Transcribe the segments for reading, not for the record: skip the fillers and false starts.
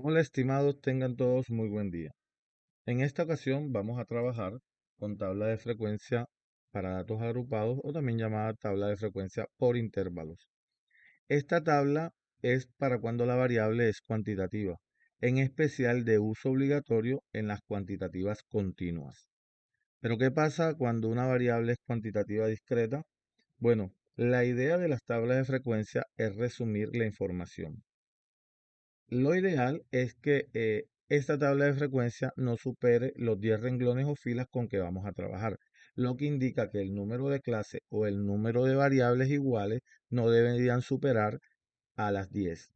Hola, estimados, tengan todos muy buen día. En esta ocasión vamos a trabajar con tabla de frecuencia para datos agrupados o también llamada tabla de frecuencia por intervalos. Esta tabla es para cuando la variable es cuantitativa, en especial de uso obligatorio en las cuantitativas continuas. Pero ¿qué pasa cuando una variable es cuantitativa discreta? Bueno, la idea de las tablas de frecuencia es resumir la información. Lo ideal es que esta tabla de frecuencia no supere los 10 renglones o filas con que vamos a trabajar, lo que indica que el número de clases o el número de variables iguales no deberían superar a las 10.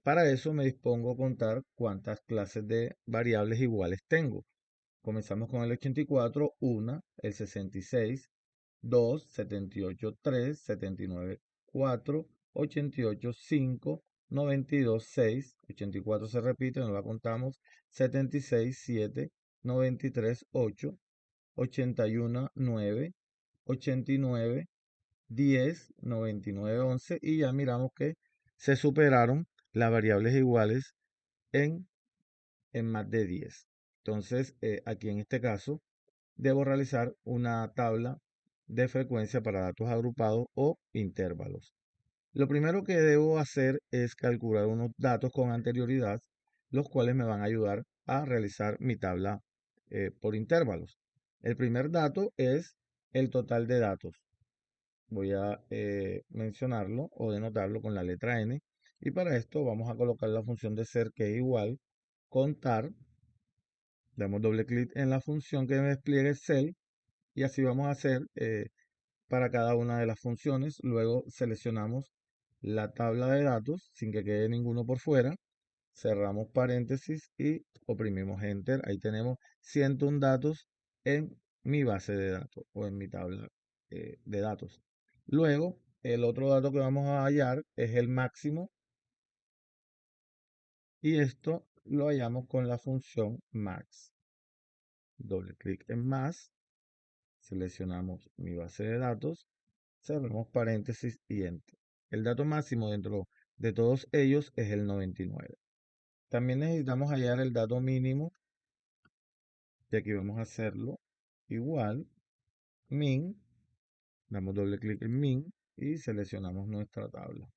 Para eso me dispongo a contar cuántas clases de variables iguales tengo. Comenzamos con el 84, 1, el 66, 2, 78, 3, 79, 4, 88, 5, 92, 6, 84 se repite, no la contamos, 76, 7, 93, 8, 81, 9, 89, 10, 99, 11 y ya miramos que se superaron las variables iguales en, en más de 10. Entonces, aquí en este caso, debo realizar una tabla de frecuencia para datos agrupados o intervalos. Lo primero que debo hacer es calcular unos datos con anterioridad, los cuales me van a ayudar a realizar mi tabla por intervalos. El primer dato es el total de datos. Voy a mencionarlo o denotarlo con la letra N. Y para esto vamos a colocar la función de ser que es igual contar. Damos doble clic en la función que me despliegue cell y así vamos a hacer para cada una de las funciones. Luego seleccionamos la tabla de datos sin que quede ninguno por fuera. Cerramos paréntesis y oprimimos Enter. Ahí tenemos 101 datos en mi base de datos o en mi tabla de datos. Luego, el otro dato que vamos a hallar es el máximo y esto lo hallamos con la función max. Doble clic en más, seleccionamos mi base de datos, cerramos paréntesis y enter. El dato máximo dentro de todos ellos es el 99. También necesitamos hallar el dato mínimo y aquí vamos a hacerlo igual, min, damos doble clic en min y seleccionamos nuestra tabla.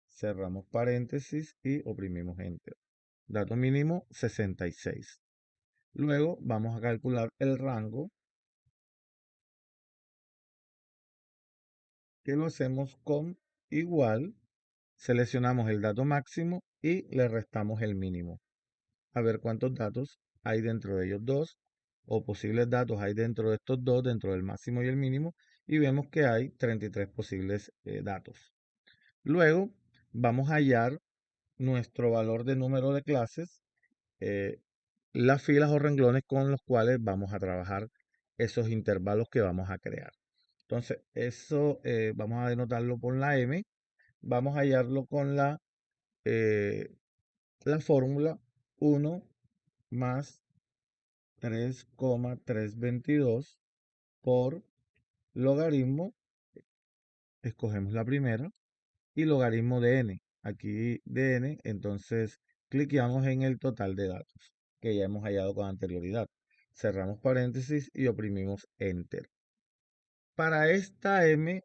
Cerramos paréntesis y oprimimos enter. Dato mínimo 66. Luego vamos a calcular el rango, que lo hacemos con igual, seleccionamos el dato máximo y le restamos el mínimo. A ver cuántos datos hay dentro de ellos dos o posibles datos hay dentro de estos dos, dentro del máximo y el mínimo, y vemos que hay 33 posibles datos. Luego vamos a hallar nuestro valor de número de clases, eh, las filas o renglones con los cuales vamos a trabajar esos intervalos que vamos a crear. Entonces, eso vamos a denotarlo con la M, vamos a hallarlo con la fórmula 1 más 3,322 por logaritmo, escogemos la primera, y logaritmo de n. Aquí de n, entonces cliqueamos en el total de datos que ya hemos hallado con anterioridad. Cerramos paréntesis y oprimimos Enter. Para esta M,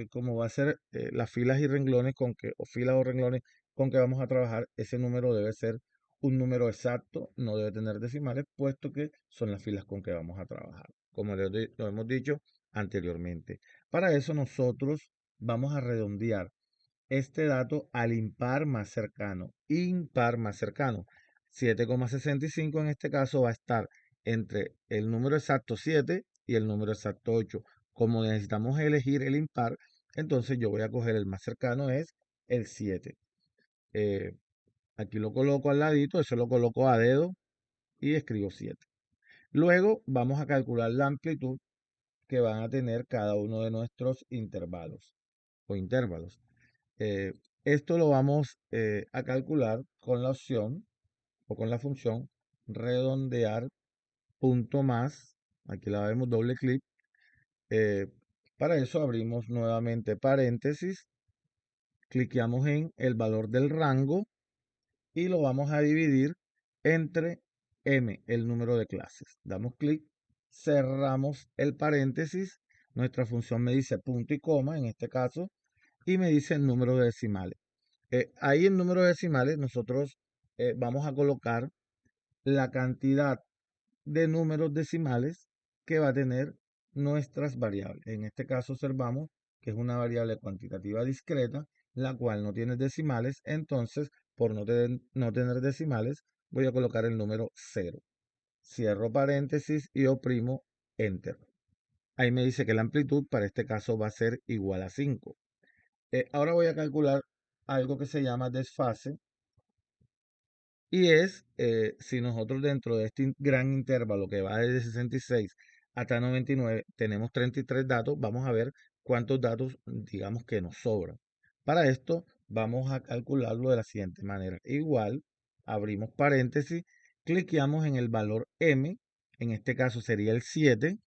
como va a ser las filas y renglones con que, o filas o renglones con que vamos a trabajar, ese número debe ser un número exacto, no debe tener decimales, puesto que son las filas con que vamos a trabajar, como lo hemos dicho anteriormente. Para eso nosotros vamos a redondear este dato al impar más cercano. 7,65 en este caso va a estar entre el número exacto 7 y el número exacto 8. Como necesitamos elegir el impar, entonces yo voy a coger el más cercano, es el 7. Eh, Aquí lo coloco al ladito, eso lo coloco a dedo y escribo 7. Luego vamos a calcular la amplitud que van a tener cada uno de nuestros intervalos o intervalos. Eh, Esto lo vamos a calcular con la opción o con la función redondear punto más. Aquí la vemos doble clic. Eh, para eso abrimos nuevamente paréntesis, cliqueamos en el valor del rango y lo vamos a dividir entre m, el número de clases. Damos clic, cerramos el paréntesis, nuestra función me dice punto y coma en este caso, y me dice el número de decimales. Ahí en número de decimales nosotros vamos a colocar la cantidad de números decimales que va a tener nuestras variables. En este caso observamos que es una variable cuantitativa discreta, la cual no tiene decimales, entonces por no tener decimales voy a colocar el número 0. Cierro paréntesis y oprimo Enter. Ahí me dice que la amplitud para este caso va a ser igual a 5. Ahora voy a calcular algo que se llama desfase y es si nosotros dentro de este gran intervalo que va desde 66 hasta 99 tenemos 33 datos, vamos a ver cuántos datos digamos que nos sobran. Para esto vamos a calcularlo de la siguiente manera. Igual, abrimos paréntesis, cliqueamos en el valor m, en este caso sería el 7.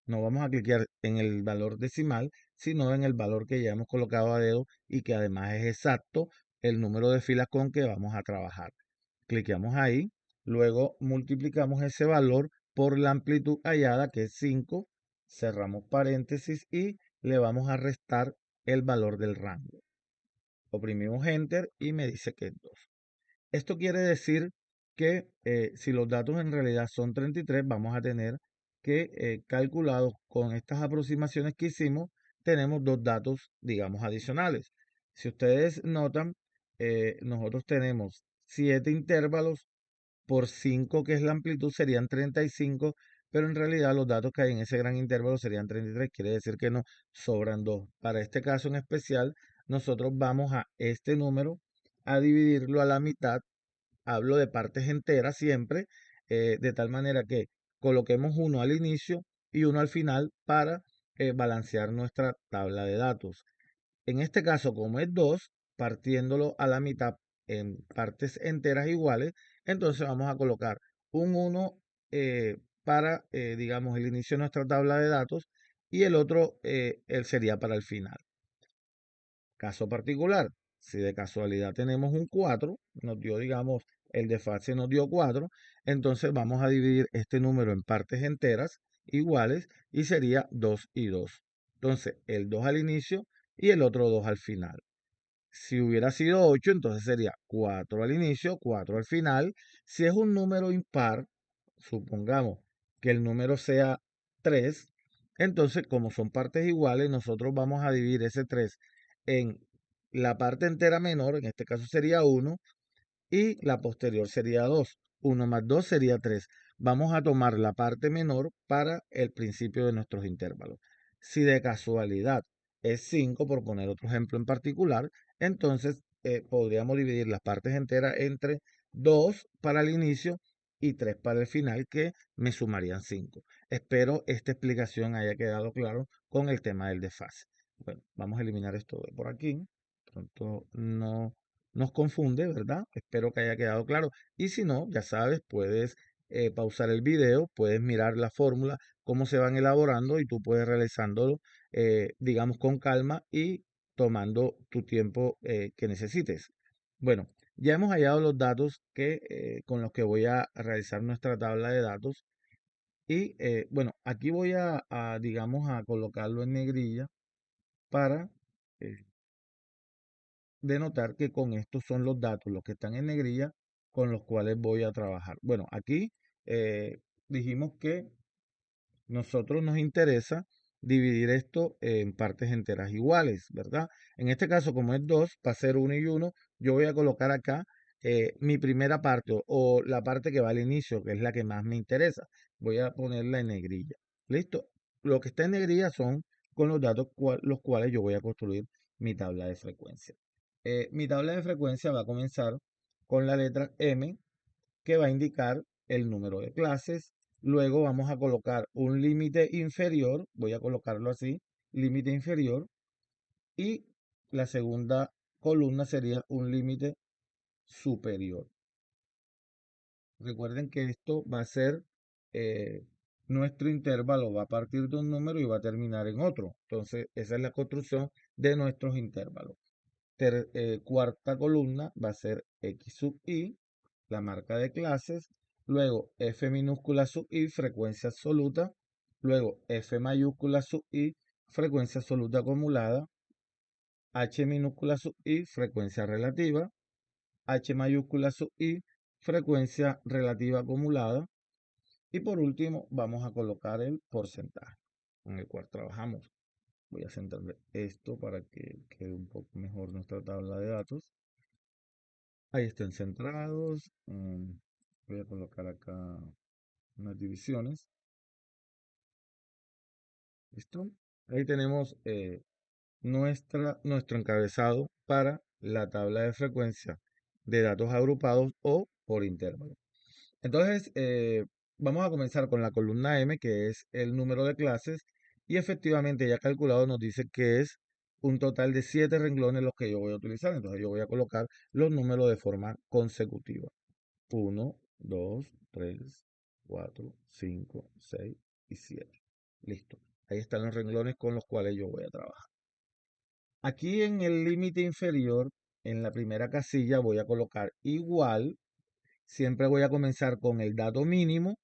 No vamos a cliquear en el valor decimal, sino en el valor que ya hemos colocado a dedo y que además es exacto el número de filas con que vamos a trabajar. Cliqueamos ahí, luego multiplicamos ese valor por la amplitud hallada, que es 5, cerramos paréntesis y le vamos a restar el valor del rango. Oprimimos Enter y me dice que es 2. Esto quiere decir que si los datos en realidad son 33, vamos a tener que calculados con estas aproximaciones que hicimos, tenemos dos datos, digamos, adicionales. Si ustedes notan, nosotros tenemos 7 intervalos por 5, que es la amplitud, serían 35, pero en realidad los datos que hay en ese gran intervalo serían 33, quiere decir que nos sobran 2. Para este caso en especial, nosotros vamos a este número a dividirlo a la mitad. Hablo de partes enteras siempre, de tal manera que coloquemos uno al inicio y uno al final para balancear nuestra tabla de datos. En este caso, como es 2, partiéndolo a la mitad en partes enteras iguales, entonces vamos a colocar un 1 para, digamos, el inicio de nuestra tabla de datos y el otro él sería para el final. Caso particular, si de casualidad tenemos un 4, nos dio, digamos, el desfase nos dio 4, entonces vamos a dividir este número en partes enteras iguales y sería 2 y 2. Entonces, el 2 al inicio y el otro 2 al final. Si hubiera sido 8, entonces sería 4 al inicio, 4 al final. Si es un número impar, supongamos que el número sea 3, entonces como son partes iguales, nosotros vamos a dividir ese 3 en la parte entera menor, en este caso sería 1, y la posterior sería 2. 1 más 2 sería 3. Vamos a tomar la parte menor para el principio de nuestros intervalos. Si de casualidad es 5, por poner otro ejemplo en particular, entonces podríamos dividir las partes enteras entre 2 para el inicio y 3 para el final, que me sumarían 5. Espero esta explicación haya quedado claro con el tema del desfase. Bueno, vamos a eliminar esto de por aquí. Pronto no nos confunde, ¿verdad? Espero que haya quedado claro. Y si no, ya sabes, puedes pausar el video, puedes mirar la fórmula, cómo se van elaborando y tú puedes realizándolo, digamos, con calma y tomando tu tiempo que necesites. Bueno, ya hemos hallado los datos con los que voy a realizar nuestra tabla de datos. Y bueno, aquí voy digamos, a colocarlo en negrilla para eh, de notar que con estos son los datos, los que están en negrilla, con los cuales voy a trabajar. Bueno, aquí dijimos que nosotros nos interesa dividir esto en partes enteras iguales, ¿verdad? En este caso, como es 2, para ser 1 y 1, yo voy a colocar acá mi primera parte o la parte que va al inicio, que es la que más me interesa. Voy a ponerla en negrilla. ¿Listo? Lo que está en negrilla son con los datos los cuales yo voy a construir mi tabla de frecuencia. Mi tabla de frecuencia va a comenzar con la letra M, que va a indicar el número de clases. Luego vamos a colocar un límite inferior, voy a colocarlo así, límite inferior, y la segunda columna sería un límite superior. Recuerden que esto va a ser nuestro intervalo, va a partir de un número y va a terminar en otro. Entonces, esa es la construcción de nuestros intervalos. cuarta columna va a ser X sub I, la marca de clases, luego F minúscula sub I, frecuencia absoluta, luego F mayúscula sub I, frecuencia absoluta acumulada, H minúscula sub I, frecuencia relativa, H mayúscula sub I, frecuencia relativa acumulada, y por último vamos a colocar el porcentaje con el cual trabajamos. Voy a centrar esto para que quede un poco mejor nuestra tabla de datos. Ahí estén centrados. Voy a colocar acá unas divisiones. ¿Listo? Ahí tenemos nuestro encabezado para la tabla de frecuencia de datos agrupados o por intervalo. Entonces, vamos a comenzar con la columna M, que es el número de clases, y efectivamente ya calculado nos dice que es un total de 7 renglones los que yo voy a utilizar. Entonces yo voy a colocar los números de forma consecutiva. 1, 2, 3, 4, 5, 6 y 7. Listo. Ahí están los renglones con los cuales yo voy a trabajar. Aquí en el límite inferior, en la primera casilla, voy a colocar igual. Siempre voy a comenzar con el dato mínimo,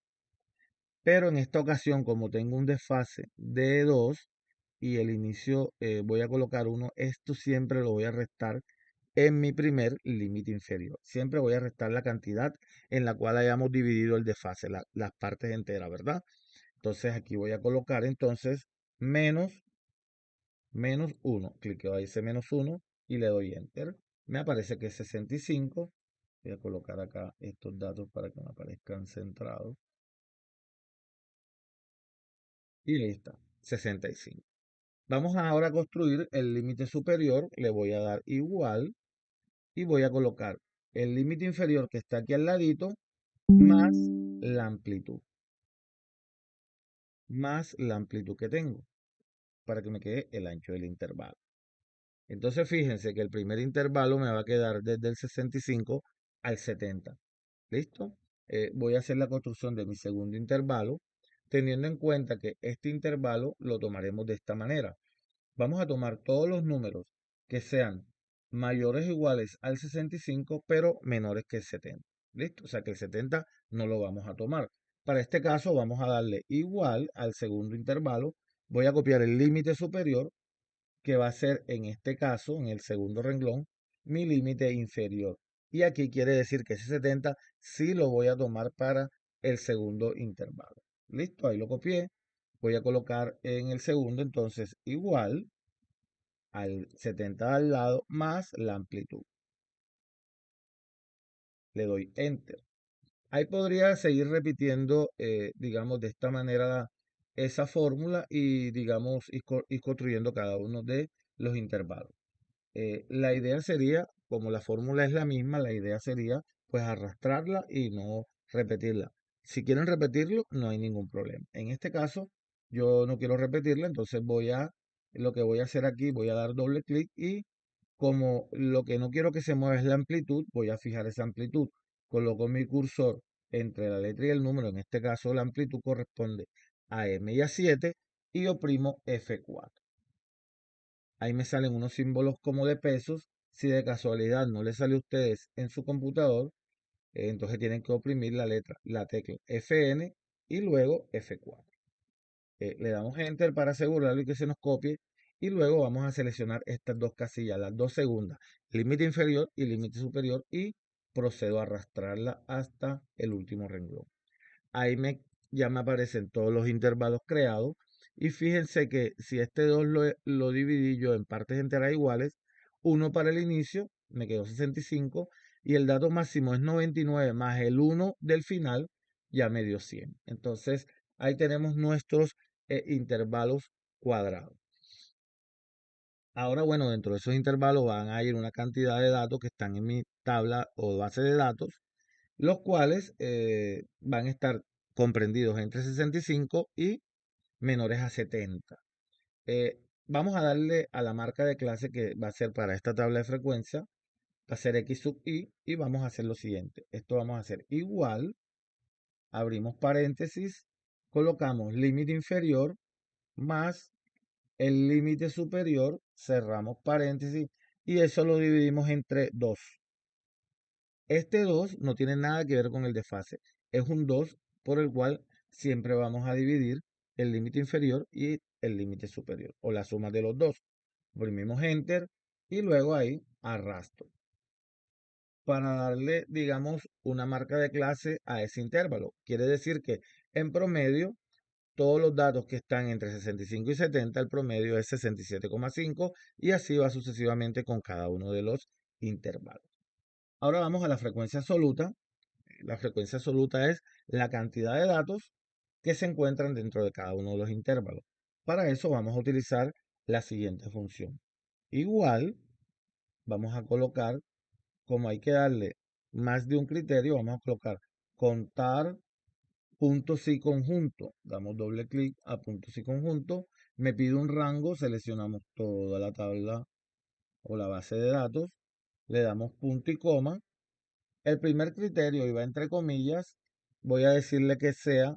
pero en esta ocasión, como tengo un desfase de 2 y el inicio voy a colocar 1, esto siempre lo voy a restar en mi primer límite inferior. Siempre voy a restar la cantidad en la cual hayamos dividido el desfase, las partes enteras, ¿verdad? Entonces aquí voy a colocar entonces menos 1. Cliqueo ahí ese menos 1 y le doy enter. Me aparece que es 65. Voy a colocar acá estos datos para que me aparezcan centrados. Y ahí está, 65. Vamos ahora a construir el límite superior. Le voy a dar igual y voy a colocar el límite inferior que está aquí al ladito más la amplitud. Más la amplitud que tengo para que me quede el ancho del intervalo. Entonces fíjense que el primer intervalo me va a quedar desde el 65 al 70. ¿Listo? Voy a hacer la construcción de mi segundo intervalo, teniendo en cuenta que este intervalo lo tomaremos de esta manera. Vamos a tomar todos los números que sean mayores o iguales al 65, pero menores que el 70. ¿Listo? O sea que el 70 no lo vamos a tomar. Para este caso vamos a darle igual al segundo intervalo. Voy a copiar el límite superior, que va a ser en este caso, en el segundo renglón, mi límite inferior. Y aquí quiere decir que ese 70 sí lo voy a tomar para el segundo intervalo. Listo, ahí lo copié. Voy a colocar en el segundo, entonces, igual al 70 al lado más la amplitud. Le doy enter. Ahí podría seguir repitiendo, digamos, de esta manera esa fórmula y, digamos, ir construyendo cada uno de los intervalos. La idea sería, como la fórmula es la misma, la idea sería pues arrastrarla y no repetirla. Si quieren repetirlo, no hay ningún problema. En este caso, yo no quiero repetirla, entonces lo que voy a hacer aquí, voy a dar doble clic y como lo que no quiero que se mueva es la amplitud, voy a fijar esa amplitud. Coloco mi cursor entre la letra y el número, en este caso la amplitud corresponde a M y a 7 y oprimo F4. Ahí me salen unos símbolos como de pesos. Si de casualidad no les sale a ustedes en su computador, entonces tienen que oprimir la tecla Fn y luego F4. Le damos Enter para asegurarlo y que se nos copie. Y luego vamos a seleccionar estas dos casillas, las dos segundas, límite inferior y límite superior, y procedo a arrastrarla hasta el último renglón. Ahí ya me aparecen todos los intervalos creados. Y fíjense que si este 2 lo dividí yo en partes enteras iguales, uno para el inicio, me quedó 65, y el dato máximo es 99 más el 1 del final, ya me dio 100. Entonces, ahí tenemos nuestros intervalos cuadrados. Ahora, bueno, dentro de esos intervalos van a ir una cantidad de datos que están en mi tabla o base de datos, los cuales van a estar comprendidos entre 65 y menores a 70. Vamos a darle a la marca de clase que va a ser para esta tabla de frecuencia, va a ser X sub I, y vamos a hacer lo siguiente. Esto vamos a hacer igual, abrimos paréntesis, colocamos límite inferior más el límite superior, cerramos paréntesis y eso lo dividimos entre 2. Este 2 no tiene nada que ver con el desfase. Es un 2 por el cual siempre vamos a dividir el límite inferior y el límite superior, o la suma de los dos. Oprimimos Enter y luego ahí arrastro para darle, digamos, una marca de clase a ese intervalo. Quiere decir que en promedio, todos los datos que están entre 65 y 70, el promedio es 67,5 y así va sucesivamente con cada uno de los intervalos. Ahora vamos a la frecuencia absoluta. La frecuencia absoluta es la cantidad de datos que se encuentran dentro de cada uno de los intervalos. Para eso vamos a utilizar la siguiente función. Igual, vamos a colocar, como hay que darle más de un criterio, vamos a colocar contar puntos y conjunto. Damos doble clic a puntos y conjunto. Me pide un rango, seleccionamos toda la tabla o la base de datos. Le damos punto y coma. El primer criterio iba entre comillas. Voy a decirle que sea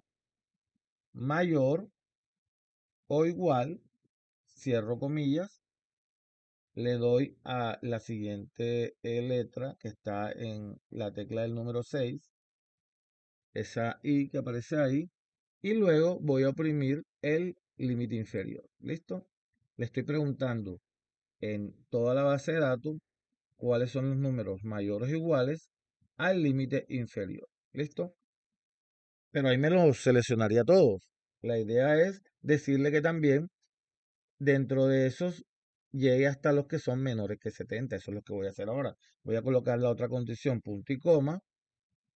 mayor o igual, cierro comillas, le doy a la siguiente letra que está en la tecla del número 6, esa I que aparece ahí, y luego voy a oprimir el límite inferior. ¿Listo? Le estoy preguntando en toda la base de datos cuáles son los números mayores o iguales al límite inferior. ¿Listo? Pero ahí me los seleccionaría todos. La idea es decirle que también dentro de esos llegue hasta los que son menores que 70. Eso es lo que voy a hacer ahora. Voy a colocar la otra condición, punto y coma.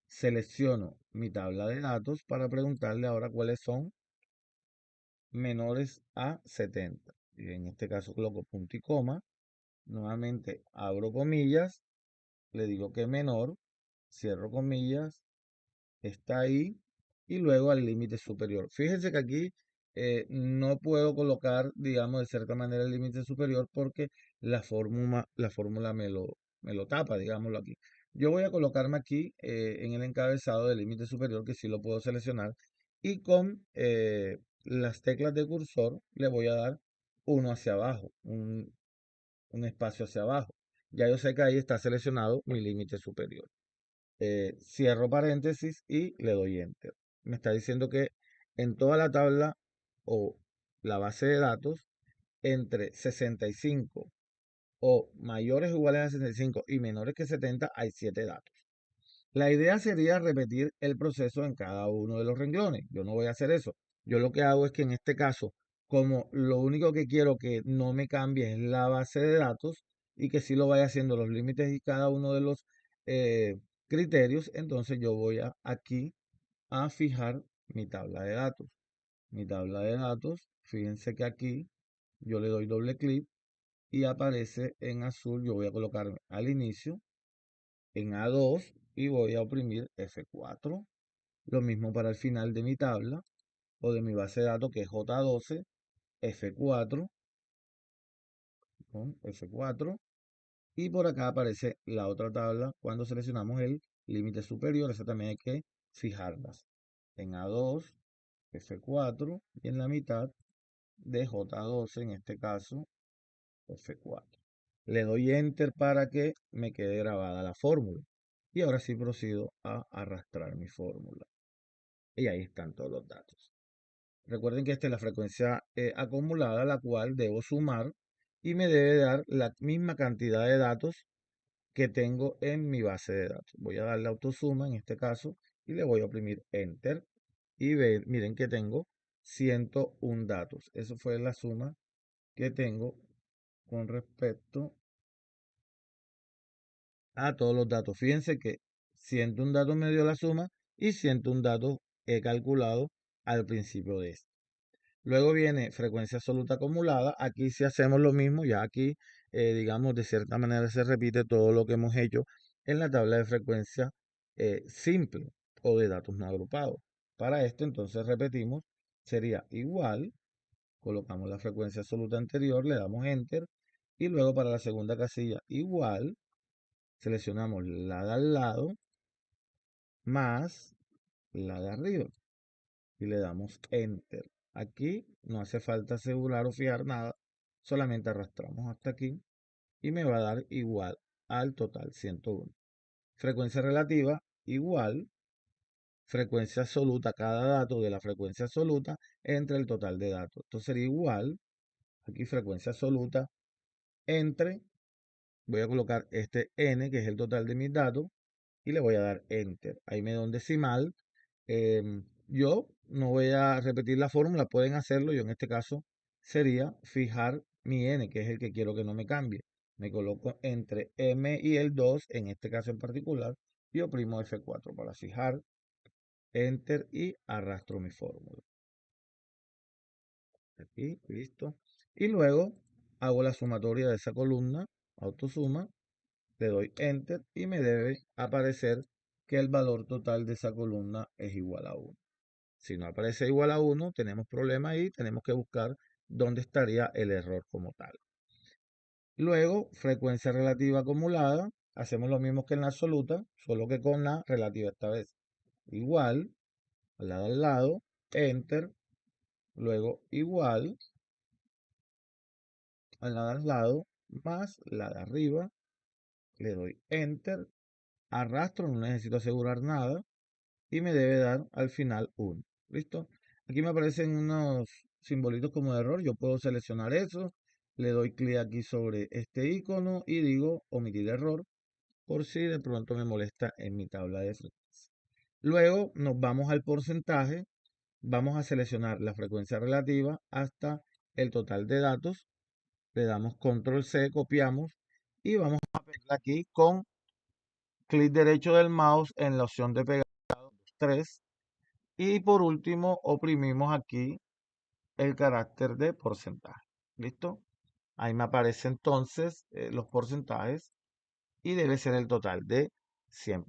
Selecciono mi tabla de datos para preguntarle ahora cuáles son menores a 70. Y en este caso coloco punto y coma. Nuevamente abro comillas. Le digo que menor. Cierro comillas. Está ahí y luego al límite superior. Fíjense que aquí no puedo colocar, digamos, de cierta manera el límite superior porque la fórmula me lo tapa, digámoslo aquí. Yo voy a colocarme aquí en el encabezado del límite superior, que sí lo puedo seleccionar, y con las teclas de cursor le voy a dar uno hacia abajo, un espacio hacia abajo. Ya yo sé que ahí está seleccionado mi límite superior. Cierro paréntesis y le doy enter. Me está diciendo que en toda la tabla o la base de datos, entre 65 o mayores o iguales a 65 y menores que 70, hay 7 datos. La idea sería repetir el proceso en cada uno de los renglones. Yo no voy a hacer eso. Yo lo que hago es que en este caso, como lo único que quiero que no me cambie es la base de datos y que sí lo vaya haciendo los límites y cada uno de los eh, criterios, entonces yo voy aquí a fijar mi tabla de datos. Mi tabla de datos, fíjense que aquí yo le doy doble clic y aparece en azul. Yo voy a colocarme al inicio en A2 y voy a oprimir F4. Lo mismo para el final de mi tabla o de mi base de datos que es J12, F4, con F4. Y por acá aparece la otra tabla cuando seleccionamos el límite superior. Esa también hay que fijarlas. En A2, F4 y en la mitad de J12, en este caso, F4. Le doy Enter para que me quede grabada la fórmula. Y ahora sí procedo a arrastrar mi fórmula. Y ahí están todos los datos. Recuerden que esta es la frecuencia acumulada, la cual debo sumar y me debe dar la misma cantidad de datos que tengo en mi base de datos. Voy a darle autosuma en este caso y le voy a oprimir Enter. Y miren que tengo 101 datos. Eso fue la suma que tengo con respecto a todos los datos. Fíjense que 101 datos me dio la suma y 101 datos he calculado al principio de esto. Luego viene frecuencia absoluta acumulada. Aquí sí hacemos lo mismo. Ya aquí, digamos, de cierta manera se repite todo lo que hemos hecho en la tabla de frecuencia simple o de datos no agrupados. Para esto, entonces, repetimos. Sería igual. Colocamos la frecuencia absoluta anterior, le damos Enter. Y luego para la segunda casilla, igual. Seleccionamos la de al lado más la de arriba y le damos Enter. Aquí no hace falta asegurar o fijar nada, solamente arrastramos hasta aquí y me va a dar igual al total 101. Frecuencia relativa igual frecuencia absoluta, cada dato de la frecuencia absoluta entre el total de datos. Esto sería igual, aquí frecuencia absoluta entre, voy a colocar este n, que es el total de mis datos, y le voy a dar enter. Ahí me da un decimal. Yo no voy a repetir la fórmula, pueden hacerlo. Yo en este caso sería fijar mi n, que es el que quiero que no me cambie. Me coloco entre m y el 2, en este caso en particular, y oprimo F4 para fijar, enter y arrastro mi fórmula. Aquí, listo. Y luego hago la sumatoria de esa columna, autosuma, le doy enter y me debe aparecer que el valor total de esa columna es igual a 1. Si no aparece igual a 1, tenemos problema ahí, tenemos que buscar dónde estaría el error como tal. Luego, frecuencia relativa acumulada, hacemos lo mismo que en la absoluta, solo que con la relativa esta vez. Igual, al lado, enter, luego igual, al lado, más la de arriba, le doy enter, arrastro, no necesito asegurar nada, y me debe dar al final 1. ¿Listo? Aquí me aparecen unos simbolitos como de error. Yo puedo seleccionar eso. Le doy clic aquí sobre este icono y digo omitir error por si de pronto me molesta en mi tabla de frecuencia. Luego nos vamos al porcentaje. Vamos a seleccionar la frecuencia relativa hasta el total de datos. Le damos control C, copiamos y vamos a pegar aquí con clic derecho del mouse en la opción de pegar 3. Y por último, oprimimos aquí el carácter de porcentaje. ¿Listo? Ahí me aparecen entonces los porcentajes y debe ser el total de 100%.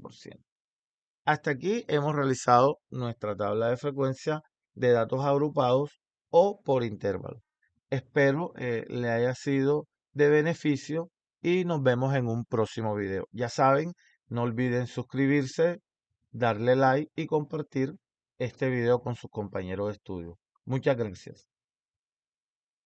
Hasta aquí hemos realizado nuestra tabla de frecuencia de datos agrupados o por intervalo. Espero le haya sido de beneficio y nos vemos en un próximo video. Ya saben, no olviden suscribirse, darle like y compartir este video con sus compañeros de estudio. Muchas gracias.